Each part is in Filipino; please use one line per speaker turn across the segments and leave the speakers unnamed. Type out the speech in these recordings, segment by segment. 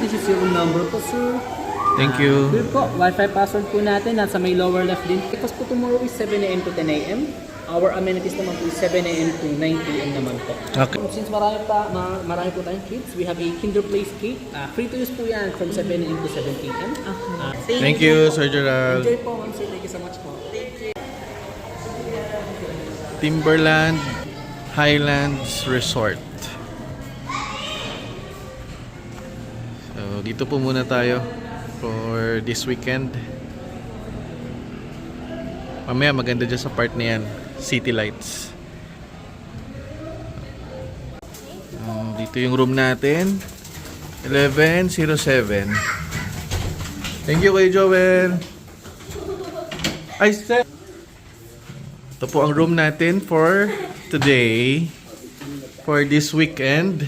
this is your room number po, sir.
Thank you.
Good po. Wi-Fi password po natin. Nasa may lower left din. Because po tomorrow is 7 a.m. to 10 a.m. Our amenities naman po is 7 a.m. to 9 p.m. naman po.
Okay.
Since marami po tayong kids, we have a Kinder Place cake. Free to use po yan from 7 a.m. to 7 p.m.
Thank you, Sir Gerald.
Enjoy po, ma'am. Thank you so much po.
Timberland Highlands Resort. So, dito po muna tayo for this weekend. Mamaya maganda dyan sa part na yan, city lights. Dito yung room natin, 1107. Thank you kay Joel. Ay, sir. Ito po ang room natin for today, for this weekend.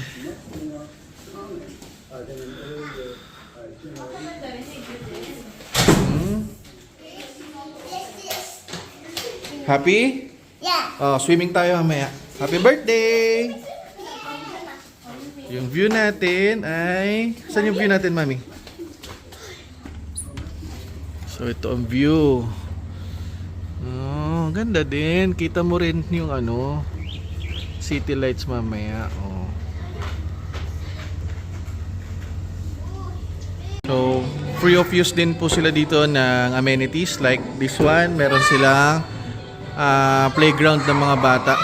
Happy?
Yeah.
Oh, swimming tayo mamaya. Happy birthday! Yung view natin ay... Saan yung view natin, Mami? So, ito ang view. Oh, ganda din. Kita mo rin yung ano, city lights mamaya. Oh. So, free of use din po sila dito ng amenities like this one. Meron silang playground ng mga bata.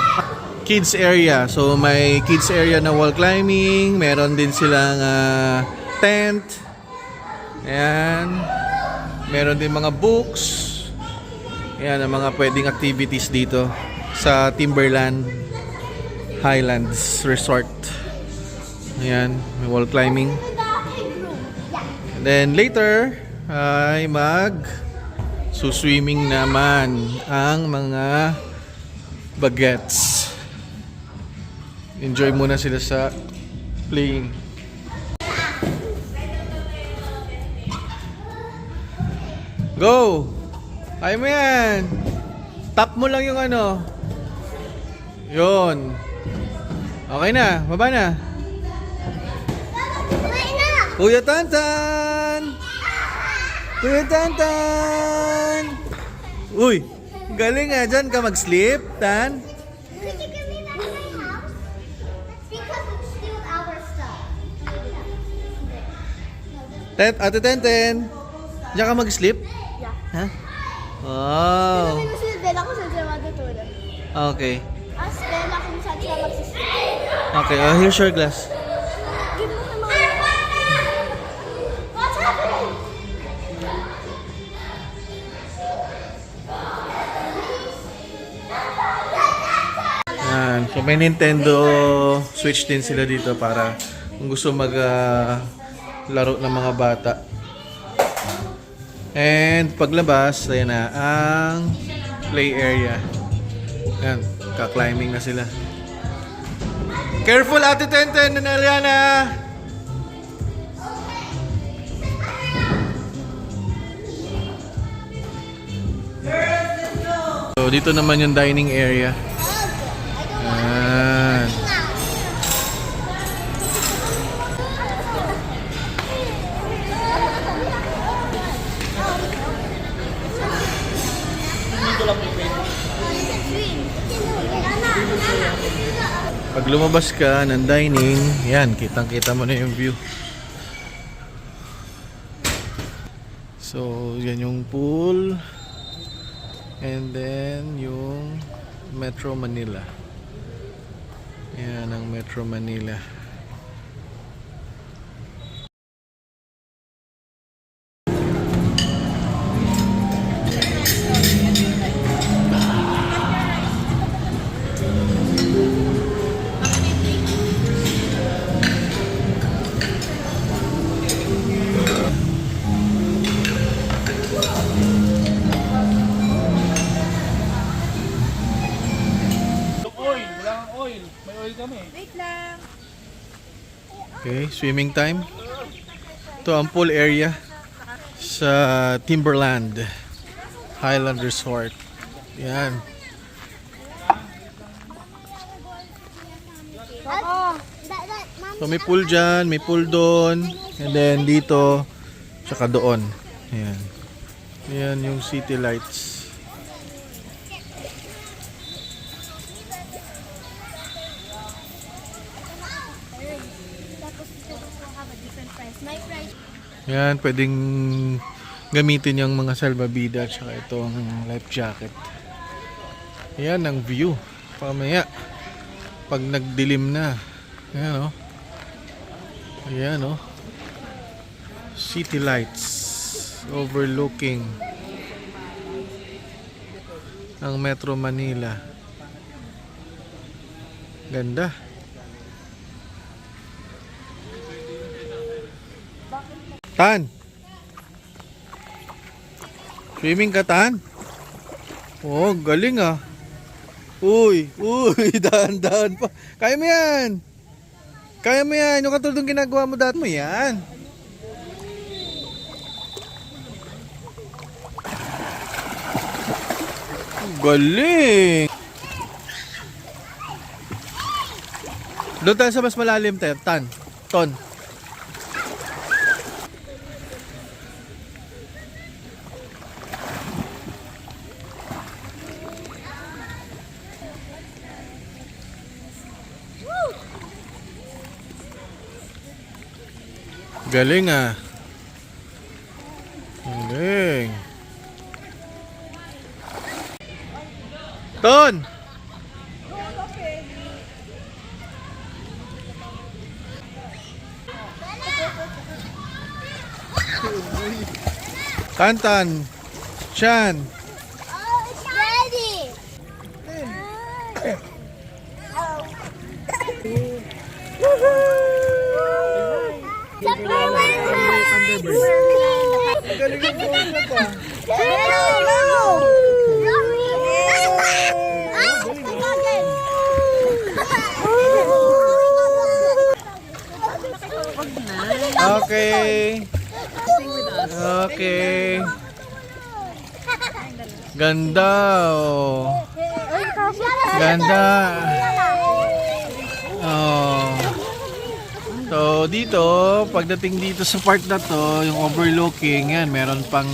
Kids area. So, may kids area na wall climbing. Meron din silang tent. Ayan. Meron din mga books. Ayan ang mga pwedeng activities dito sa Timberland Highlands Resort. Ayan, may wall climbing. And then later ay suswimming naman ang mga bagets. Enjoy muna sila sa playing. Go! Kaya mo yan. Tap mo lang yung ano. Yun. Okay na. Baba na. Kuya Tantan! Kuya Tantan! Uy! Galing nga. Diyan ka mag-sleep, Tan.
Could you give me that in my house? Because it's still our stuff.
Ate Tenten. Diyan ka mag-sleep?
Yeah.
Ha? Wow.
Sabi na sila Bella kung saan sila matutulog.
Okay.
Ask Bella kung saan sila magsisip.
Okay. Oh, here's your glass.
Give mo sa mga... What's happening?
Yan. So may Nintendo Switch din sila dito para kung gusto mag laro ng mga bata. And paglabas, ayan na ang play area. Yan, ka-climbing na sila. Careful, Ate Tenten and Ariana! So dito naman yung dining area. Yan. Pag lumabas ka ng dining, yan, kitang-kita mo na yung view. So, yan yung pool. And then, yung Metro Manila. Yan ang Metro Manila. Okay, swimming time. Ito ang pool area sa Timberland Highland Resort. Yan.
Oh, that mom
So may pool dyan, may pool doon, and then dito, tsaka doon. Ayan. Ayan yung city lights. Ayan, pwedeng gamitin yung mga salbabida tsaka itong life jacket. Ayan ang view. Pamaya, pag nagdilim na. Ayan o. Ayan o. City lights overlooking ang Metro Manila. Ganda. Tan. Swimming ka, Tan? Oh, galing ah. Uy, dahan-dahan pa. Kaya mo yan. Kaya mo yan. Yung katulad ng ginagawa mo dati mo yan. Galing. Doon tayo sa mas malalim, Tan. Ton. Galing ah. Galing. Ton! Tantan. Chan.
Oh, it's ready.
Galing yung boses ah. Okay. Okay. Ganda oh. Ganda. Oh. So dito, pagdating dito sa part na to, yung overlooking, yan, meron pang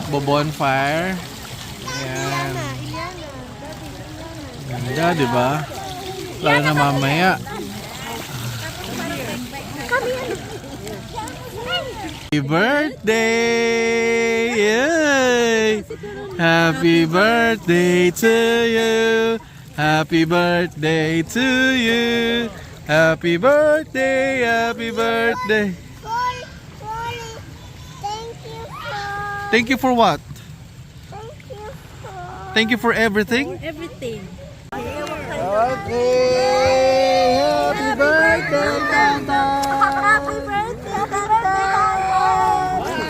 bonfire. Yan. Ganda, di ba? Lalo na mamaya. Happy birthday! Yay! Happy birthday to you! Happy birthday to you! Happy birthday! Happy birthday!
Thank you for.
Thank you for what?
Thank you for.
Thank you for everything?
Everything.
Okay! Happy birthday, Tata!
Happy birthday, Tata!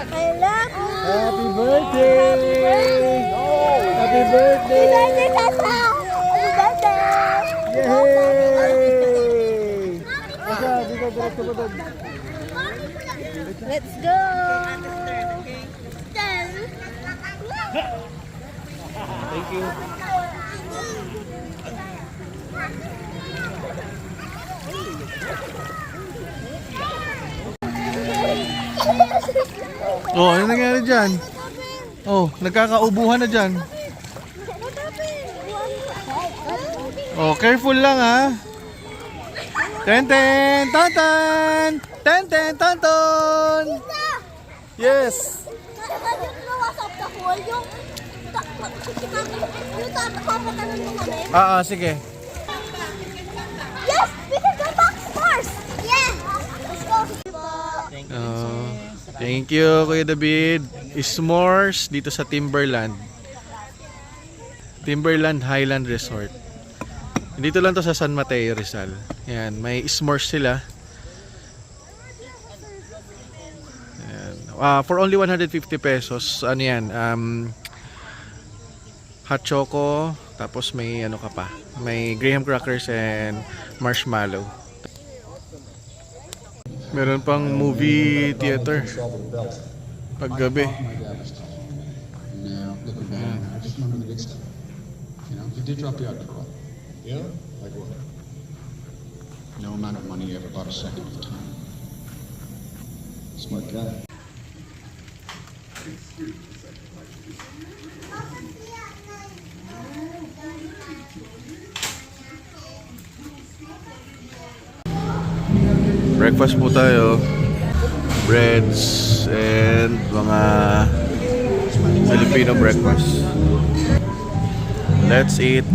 I love you.
Happy birthday! Happy birthday!
Happy birthday, Tata! Happy birthday!
Yay! Asa, dito diretso mo doon.
Let's go!
Thank you. Oh, ano nangyari dyan? Oh, nagkakaubuhan na dyan. Oh, careful lang ha. Ten-ten, tantan! Ten-ten, tanton! Yes! Sige.
Yes, we can go back first. Yeah. Let's go.
Thank you, Kuya David. S'mores dito sa Timberland. Timberland Highland Resort. Dito lang to sa San Mateo, Rizal. Yan, may s'mores sila. Yan. For only 150 pesos, ano yan, hot choco, tapos may ano ka pa, may graham crackers and marshmallow. Meron pang movie theater paggabi.
No, look at that. I just remember the big stuff. You know, he did drop you out for a while. Yeah? Like what? No amount of money ever bought a second of time. Smart guy.
Breakfast po tayo. Breads and mga Filipino breakfast. Let's eat.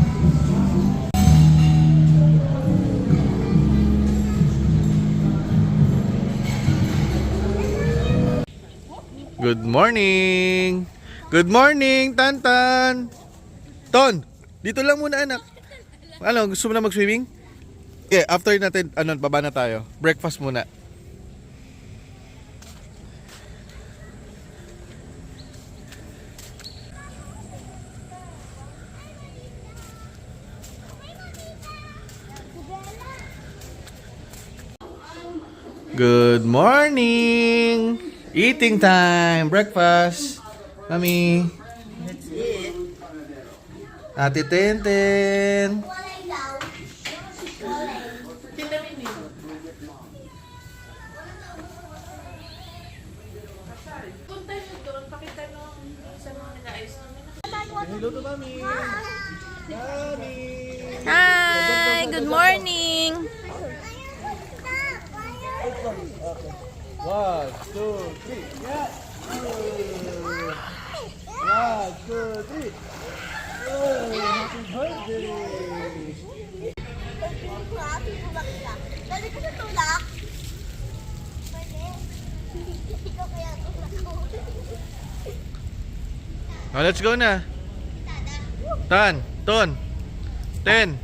Good morning! Good morning, Tantan! Ton! Dito lang muna, anak. Ano, gusto mo na mag-swimming? Okay, after natin, baba na tayo. Breakfast muna. Good morning! Eating time! Breakfast! Mami!
That's it.
Ate Tenten!
Walay daw.
Tinamin mo. Punta nyo doon, pakita nyo sa mga nag-ayos namin.
Niluto Mami! Mami!
Hi, good morning.
1, 2, 3! Yeah! 1, 2, 3! Happy birthday!
Tulak siya. Dali ko sa tulak. Pwede. Ikaw kaya tulak ko.
Oh, let's go na! Tan! Ton! 10!